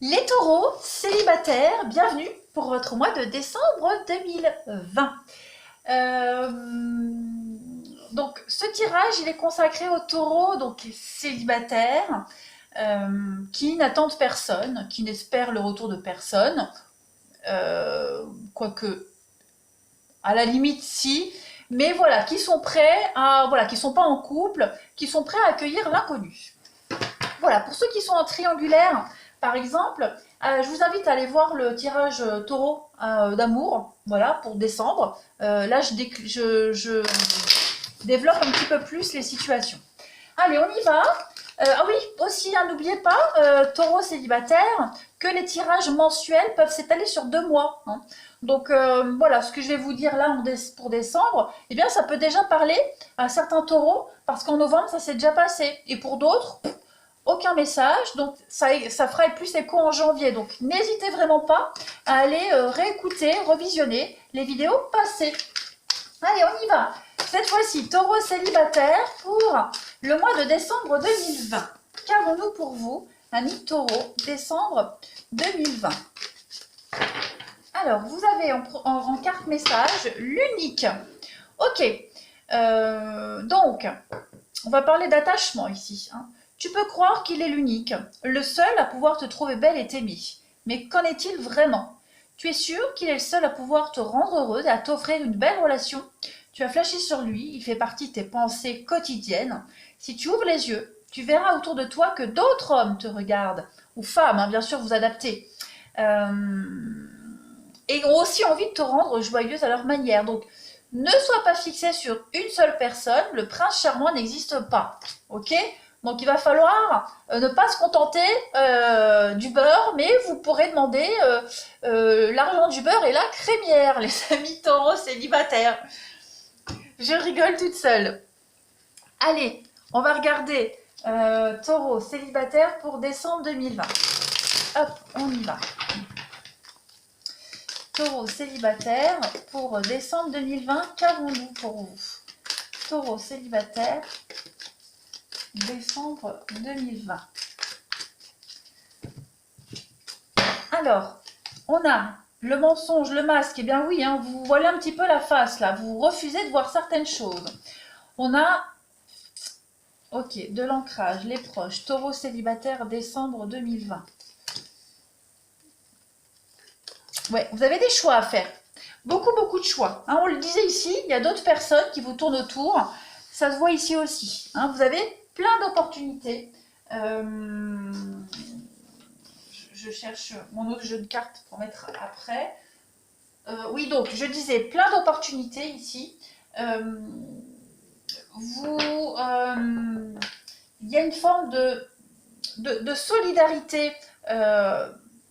Les taureaux célibataires, bienvenue pour votre mois de décembre 2020. Euh, donc ce tirage, il est consacré aux taureaux donc célibataires qui n'attendent personne, qui n'espèrent le retour de personne, quoique à la limite si, mais voilà, qui sont prêts à, voilà, qui sont pas en couple, qui sont prêts à accueillir l'inconnu. Voilà, pour ceux qui sont en triangulaire, par exemple, je vous invite à aller voir le tirage taureau d'amour, voilà, pour décembre. Là, je développe un petit peu plus les situations. Allez, on y va. Ah oui, aussi, hein, n'oubliez pas, taureau célibataire, que les tirages mensuels peuvent s'étaler sur 2 mois. Hein. Donc voilà, ce que je vais vous dire là pour décembre, eh bien ça peut déjà parler à certains taureaux, parce qu'en novembre, ça s'est déjà passé. Et pour d'autres, aucun message, donc ça fera plus écho en janvier. Donc n'hésitez vraiment pas à aller réécouter, revisionner les vidéos passées. Allez, on y va. Cette fois-ci, taureau célibataire pour le mois de décembre 2020. Qu'avons-nous pour vous, amis taureau, décembre 2020? Alors, vous avez en carte message l'unique. Ok, donc, on va parler d'attachement ici. Hein. Tu peux croire qu'il est l'unique, le seul à pouvoir te trouver belle et t'aimer. Mais qu'en est-il vraiment? Tu es sûr qu'il est le seul à pouvoir te rendre heureuse et à t'offrir une belle relation? Tu as flashé sur lui, il fait partie de tes pensées quotidiennes. Si tu ouvres les yeux, tu verras autour de toi que d'autres hommes te regardent, ou femmes, hein, bien sûr, vous adaptez, et ont aussi envie de te rendre joyeuse à leur manière. Donc, ne sois pas fixé sur une seule personne, le prince charmant n'existe pas, ok? Donc il va falloir ne pas se contenter du beurre, mais vous pourrez demander l'argent du beurre et la crémière, les amis taureaux célibataires. Je rigole toute seule. Allez, on va regarder taureau célibataire pour décembre 2020. Hop, on y va. Taureau célibataire pour décembre 2020, qu'avons-nous pour vous? Taureau célibataire, décembre 2020. Alors, on a le mensonge, le masque, eh bien oui, hein, vous voilez un petit peu la face là, vous refusez de voir certaines choses. On a, ok, de l'ancrage, les proches, taureau célibataire, décembre 2020. Ouais, vous avez des choix à faire. Beaucoup de choix. Hein, on le disait ici, il y a d'autres personnes qui vous tournent autour. Ça se voit ici aussi. Hein, vous avez plein d'opportunités. Je cherche mon autre jeu de cartes pour mettre après. Oui, donc, je disais plein d'opportunités ici. Il y a une forme de solidarité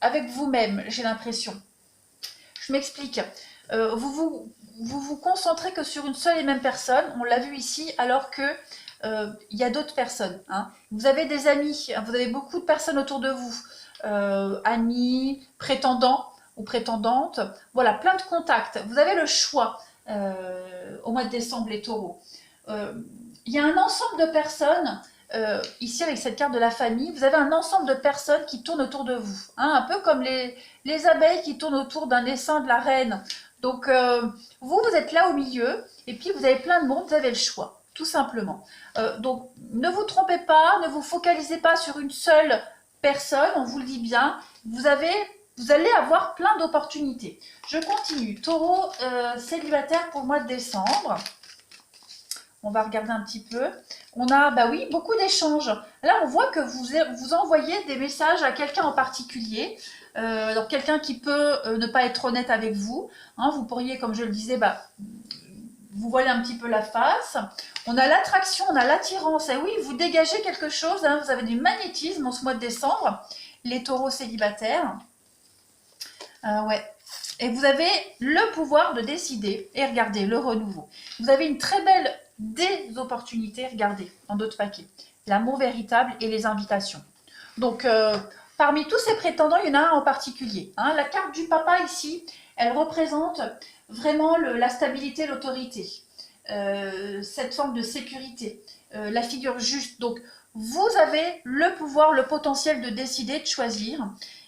avec vous-même, j'ai l'impression. Je m'explique. Vous concentrez que sur une seule et même personne, on l'a vu ici, alors que il y a d'autres personnes. Hein. Vous avez des amis, vous avez beaucoup de personnes autour de vous, amis, prétendants ou prétendantes, voilà, plein de contacts. Vous avez le choix au mois de décembre, les taureaux. Il y a un ensemble de personnes ici avec cette carte de la famille, vous avez un ensemble de personnes qui tournent autour de vous, hein, un peu comme les abeilles qui tournent autour d'un essaim de la reine. Donc vous êtes là au milieu et puis vous avez plein de monde, vous avez le choix, tout simplement. Donc ne vous trompez pas, ne vous focalisez pas sur une seule personne, on vous le dit bien, vous allez avoir plein d'opportunités. Je continue, taureau célibataire pour le mois de décembre. On va regarder un petit peu. On a, bah oui, beaucoup d'échanges. Là, on voit que vous envoyez des messages à quelqu'un en particulier. Donc, quelqu'un qui peut ne pas être honnête avec vous. Hein, vous pourriez, comme je le disais, bah, vous voilez un petit peu la face. On a l'attraction, on a l'attirance. Et oui, vous dégagez quelque chose. Hein, vous avez du magnétisme en ce mois de décembre. Les taureaux célibataires. Ouais. Et vous avez le pouvoir de décider. Et regardez, le renouveau. Vous avez une très belle des opportunités, regardez, dans d'autres paquets. L'amour véritable et les invitations. Donc, parmi tous ces prétendants, il y en a un en particulier. Hein. La carte du papa ici, elle représente vraiment la stabilité, l'autorité. Cette forme de sécurité. La figure juste. Donc, vous avez le pouvoir, le potentiel de décider, de choisir.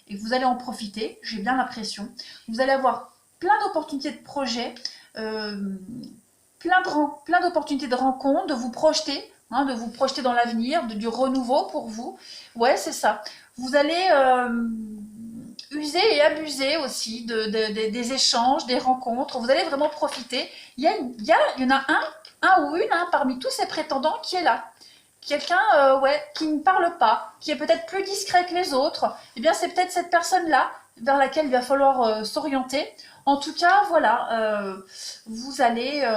et vous allez en profiter, j'ai bien l'impression. Vous allez avoir plein d'opportunités de projets, plein d'opportunités de rencontres, de vous projeter, hein, de vous projeter dans l'avenir, du renouveau pour vous. Ouais, c'est ça. Vous allez user et abuser aussi des échanges, des rencontres. Vous allez vraiment profiter. Il y en a un ou une parmi tous ces prétendants qui est là. Quelqu'un ouais, qui ne parle pas, qui est peut-être plus discret que les autres. Eh bien, c'est peut-être cette personne-là vers laquelle il va falloir s'orienter. En tout cas, voilà, vous allez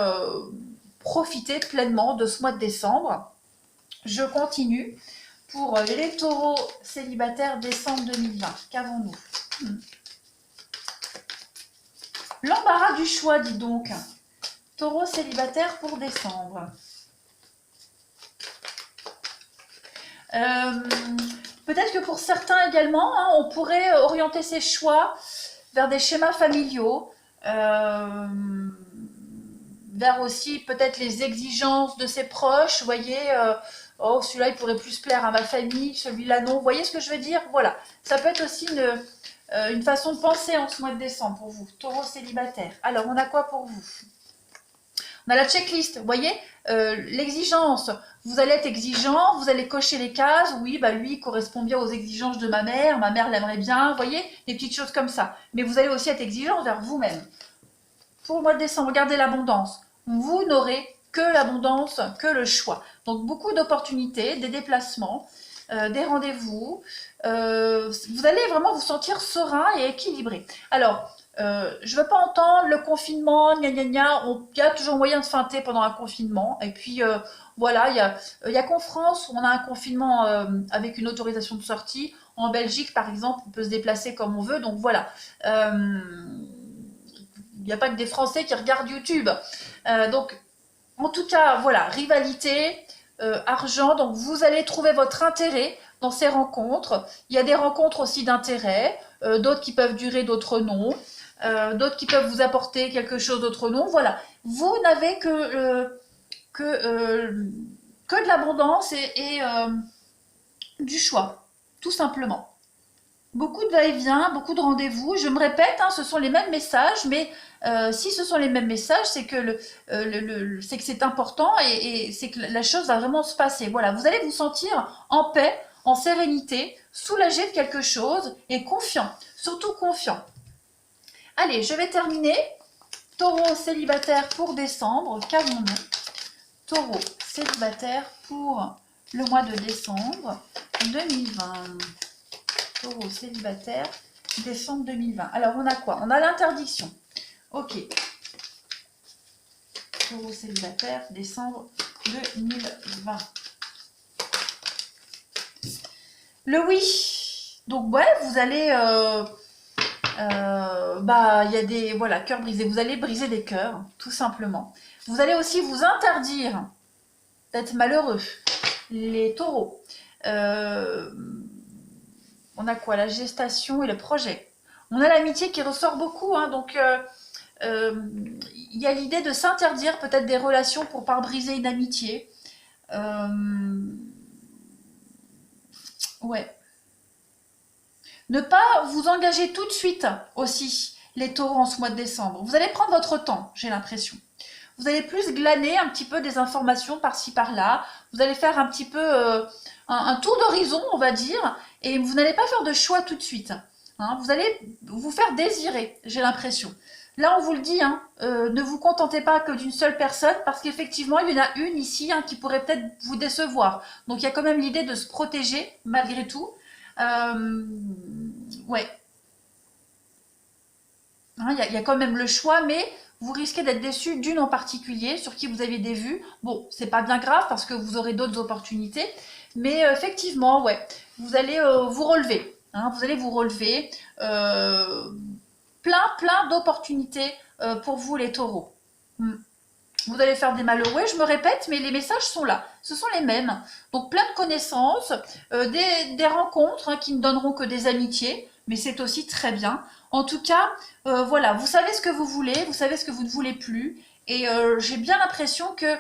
profiter pleinement de ce mois de décembre. Je continue pour les taureaux célibataires décembre 2020. Qu'avons-nous? L'embarras du choix, dis donc. Taureau célibataire pour décembre. Peut-être que pour certains également, hein, on pourrait orienter ses choix vers des schémas familiaux, vers aussi peut-être les exigences de ses proches. Vous voyez, oh, celui-là il pourrait plus plaire à ma famille, celui-là non. Vous voyez ce que je veux dire? Voilà, ça peut être aussi une façon de penser en ce mois de décembre pour vous, taureau célibataire. Alors, on a quoi pour vous? On a la checklist, vous voyez, l'exigence. Vous allez être exigeant, vous allez cocher les cases. Oui, bah lui, il correspond bien aux exigences de ma mère l'aimerait bien, vous voyez, des petites choses comme ça. Mais vous allez aussi être exigeant vers vous-même. Pour le mois de décembre, regardez l'abondance. Vous n'aurez que l'abondance, que le choix. Donc, beaucoup d'opportunités, des déplacements, des rendez-vous. Vous allez vraiment vous sentir serein et équilibré. Alors, je ne veux pas entendre le confinement, gna gna gna. Il y a toujours moyen de feinter pendant un confinement. Et puis, voilà, il y a qu'en France où on a un confinement avec une autorisation de sortie. En Belgique, par exemple, on peut se déplacer comme on veut. Donc, voilà. Il n'y a pas que des Français qui regardent YouTube. Donc, en tout cas, voilà, rivalité, argent. Donc, vous allez trouver votre intérêt dans ces rencontres. Il y a des rencontres aussi d'intérêt, d'autres qui peuvent durer, d'autres non. D'autres qui peuvent vous apporter quelque chose, d'autres non. Voilà, vous n'avez que de l'abondance et du choix, tout simplement. Beaucoup de va-et-vient, beaucoup de rendez-vous. Je me répète, hein, ce sont les mêmes messages, mais si ce sont les mêmes messages, c'est que c'est que c'est important et c'est que la chose va vraiment se passer. Voilà, vous allez vous sentir en paix, en sérénité, soulagé de quelque chose et confiant, surtout confiant. Allez, je vais terminer. Taureau célibataire pour décembre, qu'avons-nous? Taureau célibataire pour le mois de décembre 2020. Taureau célibataire, décembre 2020. Alors, on a quoi? On a l'interdiction. Ok. Taureau célibataire, décembre 2020. Le oui. Donc, ouais, vous allez... il y a des cœurs brisés. Vous allez briser des cœurs, tout simplement. Vous allez aussi vous interdire d'être malheureux. Les taureaux. On a quoi? La gestation et le projet. On a l'amitié qui ressort beaucoup, hein, donc il y a l'idée de s'interdire peut-être des relations pour pas briser une amitié. Ouais. Ne pas vous engager tout de suite aussi, les taureaux, en ce mois de décembre. Vous allez prendre votre temps, j'ai l'impression. Vous allez plus glaner un petit peu des informations par-ci par-là. Vous allez faire un petit peu un tour d'horizon, on va dire, et vous n'allez pas faire de choix tout de suite. Hein. Vous allez vous faire désirer, j'ai l'impression. Là, on vous le dit, hein, ne vous contentez pas que d'une seule personne, parce qu'effectivement, il y en a une ici qui pourrait peut-être vous décevoir. Donc, il y a quand même l'idée de se protéger, malgré tout. Ouais. Hein, y a quand même le choix, mais vous risquez d'être déçu d'une en particulier, sur qui vous avez des vues. Bon, c'est pas bien grave, parce que vous aurez d'autres opportunités. Mais effectivement, ouais, vous allez vous relever. Hein, vous allez vous relever. Plein d'opportunités pour vous, les taureaux. Vous allez faire des malheureux, je me répète, mais les messages sont là. Ce sont les mêmes. Donc plein de connaissances, des rencontres qui ne donneront que des amitiés, mais c'est aussi très bien. En tout cas, voilà, vous savez ce que vous voulez, vous savez ce que vous ne voulez plus. Et j'ai bien l'impression que,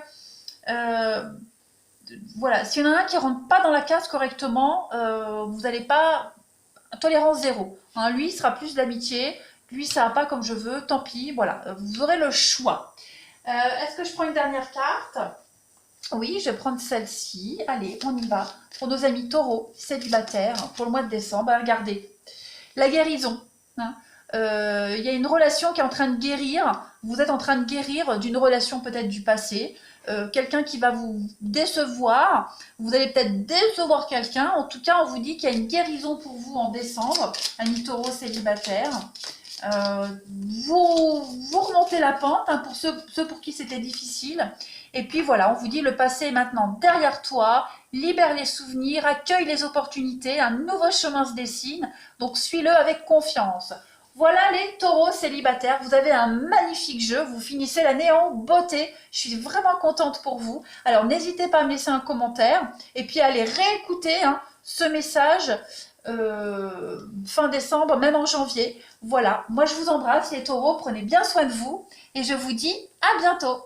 voilà, s'il y en a un qui ne rentre pas dans la case correctement, vous n'allez pas tolérance zéro. Hein, lui, sera plus d'amitié. Lui, ça va pas comme je veux. Tant pis, voilà. Vous aurez le choix. Est-ce que je prends une dernière carte? Oui, je vais prendre celle-ci. Allez, on y va. Pour nos amis taureaux, célibataires, pour le mois de décembre, regardez. La guérison. Hein. Il y a une relation qui est en train de guérir. Vous êtes en train de guérir d'une relation peut-être du passé. Quelqu'un qui va vous décevoir. Vous allez peut-être décevoir quelqu'un. En tout cas, on vous dit qu'il y a une guérison pour vous en décembre. Amis taureaux célibataires. Vous remontez la pente, hein, pour ceux pour qui c'était difficile. Et puis voilà, on vous dit le passé est maintenant derrière toi, libère les souvenirs, accueille les opportunités, un nouveau chemin se dessine, donc suis-le avec confiance. Voilà les taureaux célibataires, vous avez un magnifique jeu, vous finissez l'année en beauté, je suis vraiment contente pour vous. Alors n'hésitez pas à me laisser un commentaire et puis à aller réécouter, hein, ce message fin décembre, même en janvier. Voilà, moi je vous embrasse les taureaux, prenez bien soin de vous et je vous dis à bientôt.